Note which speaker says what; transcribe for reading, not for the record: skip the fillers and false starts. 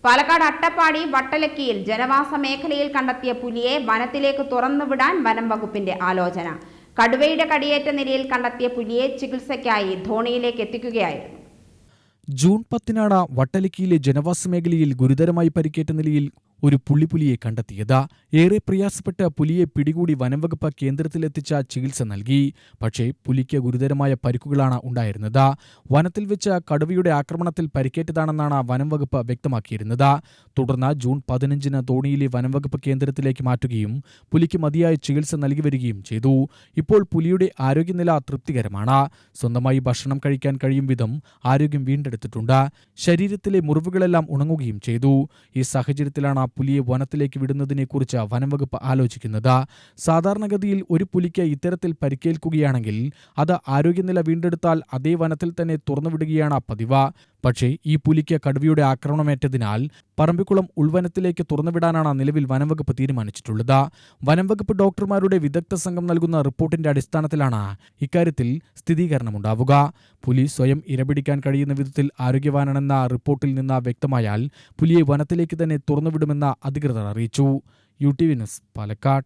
Speaker 1: പാലക്കാട് അട്ടപ്പാടി വട്ടലക്കിയിൽ ജനവാസ മേഖലയിൽ കണ്ടെത്തിയ പുലിയെ വനത്തിലേക്ക് തുറന്നുവിടാൻ വനം വകുപ്പിന്റെ ആലോചന. കടുവയുടെ കടിയേറ്റ നിലയിൽ കണ്ടെത്തിയ പുലിയെ ചികിത്സയ്ക്കായി ധോണിയിലേക്ക് എത്തിക്കുകയായിരുന്നു.
Speaker 2: ജൂൺ 10-നാണ് വട്ടലക്കിയിലെ ജനവാസ മേഖലയിൽ ഗുരുതരമായി പരിക്കേറ്റ നിലയിൽ ഒരു പുള്ളിപ്പുലിയെ കണ്ടെത്തിയത്. ഏറെ പ്രയാസപ്പെട്ട് പുലിയെ പിടികൂടി വനംവകുപ്പ് കേന്ദ്രത്തിലെത്തിച്ച ചികിത്സ നൽകി. പക്ഷേ പുലിക്ക് ഗുരുതരമായ പരിക്കുകളാണ് ഉണ്ടായിരുന്നത്. വനത്തിൽ വെച്ച് കടുവയുടെ ആക്രമണത്തിൽ പരിക്കേറ്റതാണെന്നാണ് വനംവകുപ്പ് വ്യക്തമാക്കിയിരുന്നത്. തുടർന്ന് ജൂൺ 15-ന് തോണിയിലെ വനംവകുപ്പ് കേന്ദ്രത്തിലേക്ക് മാറ്റുകയും പുലിക്ക് മതിയായ ചികിത്സ നൽകി വരികയും ചെയ്തു. ഇപ്പോൾ പുലിയുടെ ആരോഗ്യനില തൃപ്തികരമാണ്. സ്വന്തമായി ഭക്ഷണം കഴിക്കാൻ കഴിയും വിധം ആരോഗ്യം വീണ്ടെടുത്തിട്ടുണ്ട്. ശരീരത്തിലെ മുറിവുകളെല്ലാം ഉണങ്ങുകയും ചെയ്തു. ഈ സാഹചര്യത്തിലാണ് പുലിയെ വനത്തിലേക്ക് വിടുന്നതിനെക്കുറിച്ച് വനംവകുപ്പ് ആലോചിക്കുന്നത്. സാധാരണഗതിയിൽ ഒരു പുലിക്ക് ഇത്തരത്തിൽ പരിക്കേൽക്കുകയാണെങ്കിൽ അത് ആരോഗ്യനില വീണ്ടെടുത്താൽ അതേ വനത്തിൽ തന്നെ തുറന്നുവിടുകയാണ് പതിവ്. പക്ഷേ ഈ പുലിക്ക് കടുവയുടെ ആക്രമണമേറ്റതിനാൽ പറമ്പിക്കുളം ഉൾവനത്തിലേക്ക് തുറന്നുവിടാനാണ് നിലവിൽ വനംവകുപ്പ് തീരുമാനിച്ചിട്ടുള്ളത്. വനംവകുപ്പ് ഡോക്ടർമാരുടെ വിദഗ്ധ സംഘം നൽകുന്ന റിപ്പോർട്ടിന്റെ അടിസ്ഥാനത്തിലാണ് ഇക്കാര്യത്തിൽ സ്ഥിരീകരണമുണ്ടാവുക. പുലി സ്വയം ഇരപിടിക്കാൻ കഴിയുന്ന വിധത്തിൽ ആരോഗ്യവാനാണെന്ന റിപ്പോർട്ടിൽ നിന്ന് വ്യക്തമായാൽ പുലിയെ വനത്തിലേക്ക് തന്നെ തുറന്നുവിടുമെന്ന് അധികൃതർ അറിയിച്ചു. UTV news, Palakkad.